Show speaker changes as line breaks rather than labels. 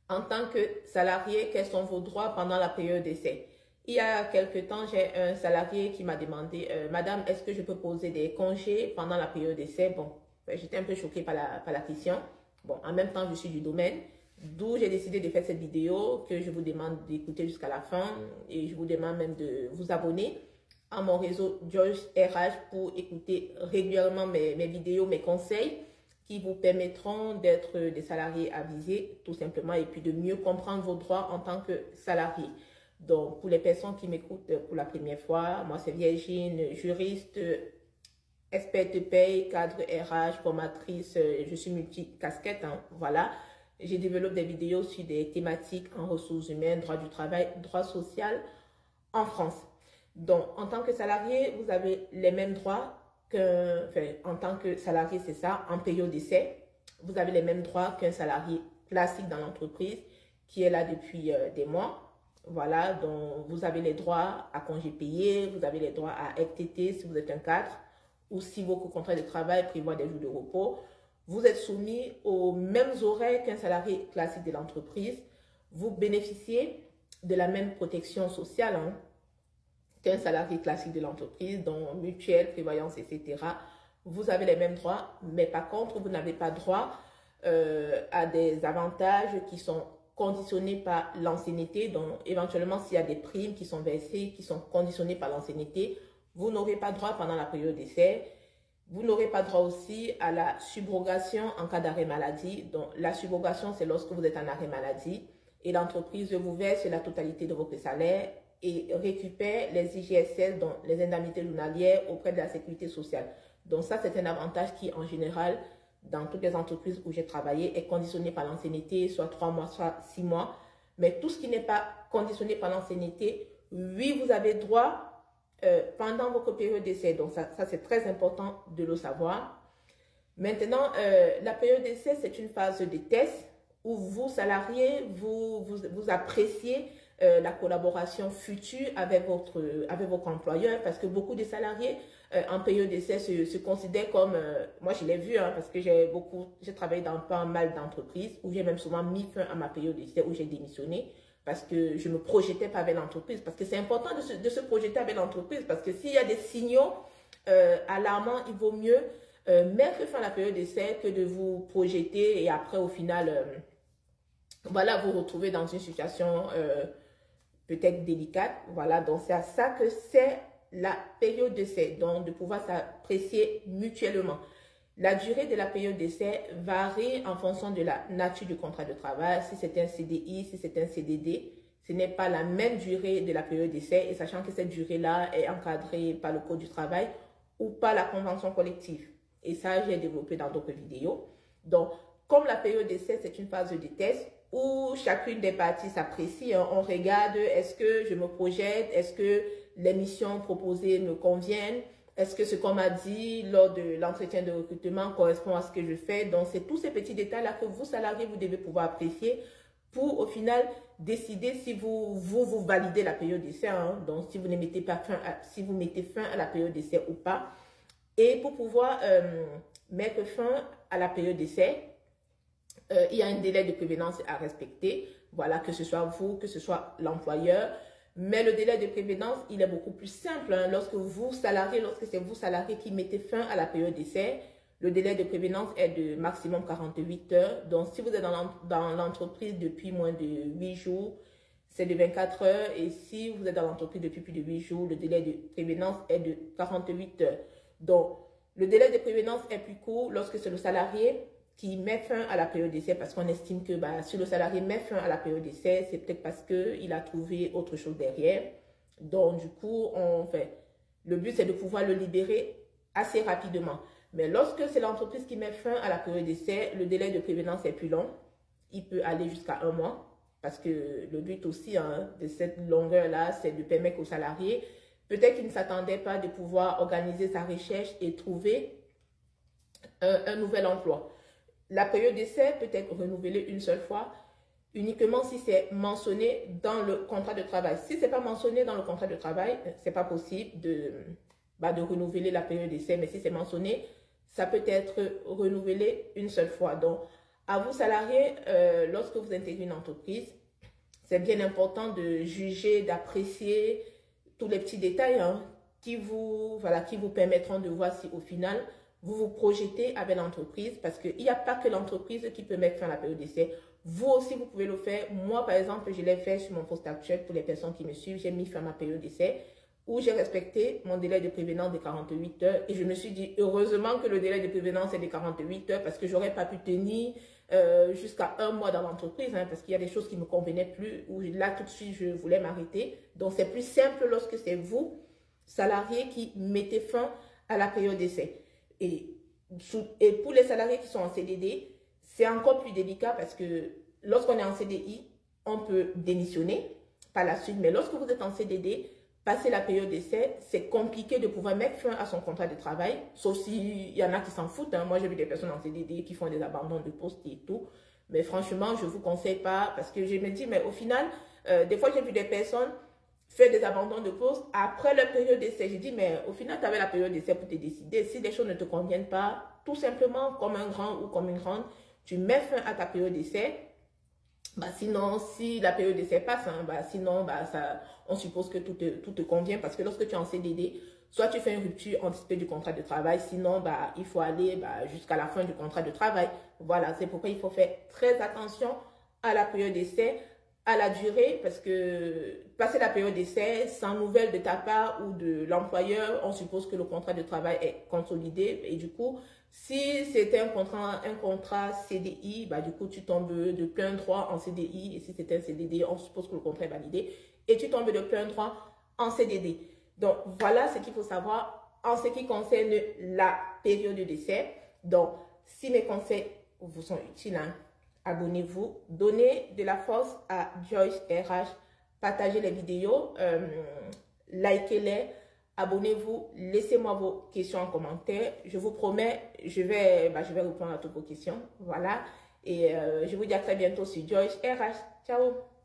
En tant que salarié, quels sont vos droits pendant la période d'essai? Il y a quelque temps, j'ai un salarié qui m'a demandé, Madame, est-ce que je peux poser des congés pendant la période d'essai? Bon, j'étais un peu choquée par la question. Bon, en même temps, je suis du domaine, d'où j'ai décidé de faire cette vidéo que je vous demande d'écouter jusqu'à la fin et je vous demande même de vous abonner à mon réseau Joyce RH pour écouter régulièrement mes vidéos, mes conseils qui vous permettront d'être des salariés avisés, tout simplement, et puis de mieux comprendre vos droits en tant que salarié. Donc, pour les personnes qui m'écoutent pour la première fois, moi, c'est Virginie, juriste, experte paye, cadre RH, formatrice, je suis multicasquette, hein, voilà. J'ai développé des vidéos sur des thématiques en ressources humaines, droit du travail, droit social en France. Donc, en tant que salarié, vous avez les mêmes droits en tant que salarié, c'est ça, en période d'essai, vous avez les mêmes droits qu'un salarié classique dans l'entreprise qui est là depuis des mois. Voilà, donc vous avez les droits à congés payés, vous avez les droits à FTT si vous êtes un cadre ou si vos contrats de travail prévoient des jours de repos. Vous êtes soumis aux mêmes horaires qu'un salarié classique de l'entreprise. Vous bénéficiez de la même protection sociale, hein, qu'un salarié classique de l'entreprise, dont mutuelle, prévoyance, etc. Vous avez les mêmes droits, mais par contre, vous n'avez pas droit à des avantages qui sont conditionnés par l'ancienneté. Donc, éventuellement, s'il y a des primes qui sont versées, qui sont conditionnées par l'ancienneté, vous n'aurez pas droit pendant la période d'essai. Vous n'aurez pas droit aussi à la subrogation en cas d'arrêt maladie. Donc, la subrogation, c'est lorsque vous êtes en arrêt maladie et l'entreprise vous verse la totalité de votre salaire et récupère les IGSS, donc les indemnités journalières auprès de la sécurité sociale. Donc ça, c'est un avantage qui, en général, dans toutes les entreprises où j'ai travaillé, est conditionné par l'ancienneté, soit 3 mois, soit 6 mois. Mais tout ce qui n'est pas conditionné par l'ancienneté, oui, vous avez droit pendant votre période d'essai. Donc ça c'est très important de le savoir. Maintenant, la période d'essai, c'est une phase de test où vous, salariés, vous appréciez la collaboration future avec votre employeur, parce que beaucoup de salariés en période d'essai se considèrent comme, moi je l'ai vu, hein, parce que j'ai travaillé dans pas mal d'entreprises où j'ai même souvent mis fin à ma période d'essai, où j'ai démissionné, parce que je ne me projetais pas avec l'entreprise, parce que c'est important de se projeter avec l'entreprise, parce que s'il y a des signaux alarmants, il vaut mieux mettre fin à la période d'essai que de vous projeter et après au final, voilà, vous retrouvez dans une situation peut-être délicate. Voilà, donc c'est à ça que c'est la période d'essai, donc de pouvoir s'apprécier mutuellement. La durée de la période d'essai varie en fonction de la nature du contrat de travail. Si c'est un CDI, si c'est un CDD, ce n'est pas la même durée de la période d'essai, et sachant que cette durée-là est encadrée par le Code du travail ou par la convention collective. Et ça, j'ai développé dans d'autres vidéos. Donc, comme la période d'essai, c'est une phase de test où chacune des parties s'apprécie. Hein. On regarde, est-ce que je me projette, est-ce que les missions proposées me conviennent, est-ce que ce qu'on m'a dit lors de l'entretien de recrutement correspond à ce que je fais. Donc, c'est tous ces petits détails-là que vous, salariés, vous devez pouvoir apprécier pour, au final, décider si vous validez la période d'essai. Hein. Donc, si vous ne mettez pas fin si vous mettez fin à la période d'essai ou pas. Et pour pouvoir mettre fin à la période d'essai, il y a un délai de prévenance à respecter. Voilà, que ce soit vous, que ce soit l'employeur. Mais le délai de prévenance, il est beaucoup plus simple. Hein. Lorsque c'est vous, salariés, qui mettez fin à la période d'essai, le délai de prévenance est de maximum 48 heures. Donc, si vous êtes dans l'entreprise depuis moins de 8 jours, c'est de 24 heures. Et si vous êtes dans l'entreprise depuis plus de 8 jours, le délai de prévenance est de 48 heures. Donc, le délai de prévenance est plus court lorsque c'est le salarié qui met fin à la période d'essai, parce qu'on estime que si le salarié met fin à la période d'essai, c'est peut-être parce qu'il a trouvé autre chose derrière. Donc, du coup, le but, c'est de pouvoir le libérer assez rapidement. Mais lorsque c'est l'entreprise qui met fin à la période d'essai, le délai de prévenance est plus long. Il peut aller jusqu'à 1 mois, parce que le but aussi de cette longueur-là, c'est de permettre aux salariés, peut-être qu'il ne s'attendait pas, de pouvoir organiser sa recherche et trouver un nouvel emploi. La période d'essai peut être renouvelée une seule fois, uniquement si c'est mentionné dans le contrat de travail. Si ce n'est pas mentionné dans le contrat de travail, ce n'est pas possible de renouveler la période d'essai. Mais si c'est mentionné, ça peut être renouvelé une seule fois. Donc, À vous, salariés, lorsque vous intégrez une entreprise, c'est bien important de juger, d'apprécier tous les petits détails hein, voilà, qui vous permettront de voir si au final, vous vous projetez avec l'entreprise parce qu'il n'y a pas que l'entreprise qui peut mettre fin à la période d'essai. Vous aussi, vous pouvez le faire. Moi, par exemple, je l'ai fait sur mon poste actuel pour les personnes qui me suivent. J'ai mis fin à ma période d'essai où j'ai respecté mon délai de prévenance de 48 heures et je me suis dit, heureusement que le délai de prévenance est de 48 heures parce que j'aurais pas pu tenir jusqu'à 1 mois dans l'entreprise hein, parce qu'il y a des choses qui ne me convenaient plus où là, tout de suite, je voulais m'arrêter. Donc, c'est plus simple lorsque c'est vous, salariés, qui mettez fin à la période d'essai. Et pour les salariés qui sont en CDD, c'est encore plus délicat parce que lorsqu'on est en CDI, on peut démissionner par la suite. Mais lorsque vous êtes en CDD, passer la période d'essai, c'est compliqué de pouvoir mettre fin à son contrat de travail, sauf s'il y en a qui s'en foutent. Hein. Moi, j'ai vu des personnes en CDD qui font des abandons de poste et tout. Mais franchement, je ne vous conseille pas parce que je me dis, mais au final, des fois, j'ai vu des personnes faire des abandons de poste après la période d'essai. J'ai dit, mais au final, tu avais la période d'essai pour te décider. Si les choses ne te conviennent pas, tout simplement, comme un grand ou comme une grande, tu mets fin à ta période d'essai. Bah, sinon, si la période d'essai passe, hein, bah, sinon, bah, on suppose que tout te convient parce que lorsque tu es en CDD, soit tu fais une rupture anticipée du contrat de travail, sinon, bah, il faut aller bah, jusqu'à la fin du contrat de travail. Voilà, c'est pourquoi il faut faire très attention à la période d'essai, à la durée, parce que passer la période d'essai, sans nouvelles de ta part ou de l'employeur, on suppose que le contrat de travail est consolidé et du coup, si c'était un contrat CDI, bah, du coup, tu tombes de plein droit en CDI. Et si c'était un CDD, on suppose que le contrat est validé. Et tu tombes de plein droit en CDD. Donc, voilà ce qu'il faut savoir en ce qui concerne la période d'essai. Donc, si mes conseils vous sont utiles, hein, abonnez-vous. Donnez de la force à Joyce RH. Partagez les vidéos. Likez-les. Abonnez-vous, laissez-moi vos questions en commentaire. Je vous promets, je vais répondre à toutes vos questions. Voilà. Et je vous dis à très bientôt sur Joyce RH. Ciao.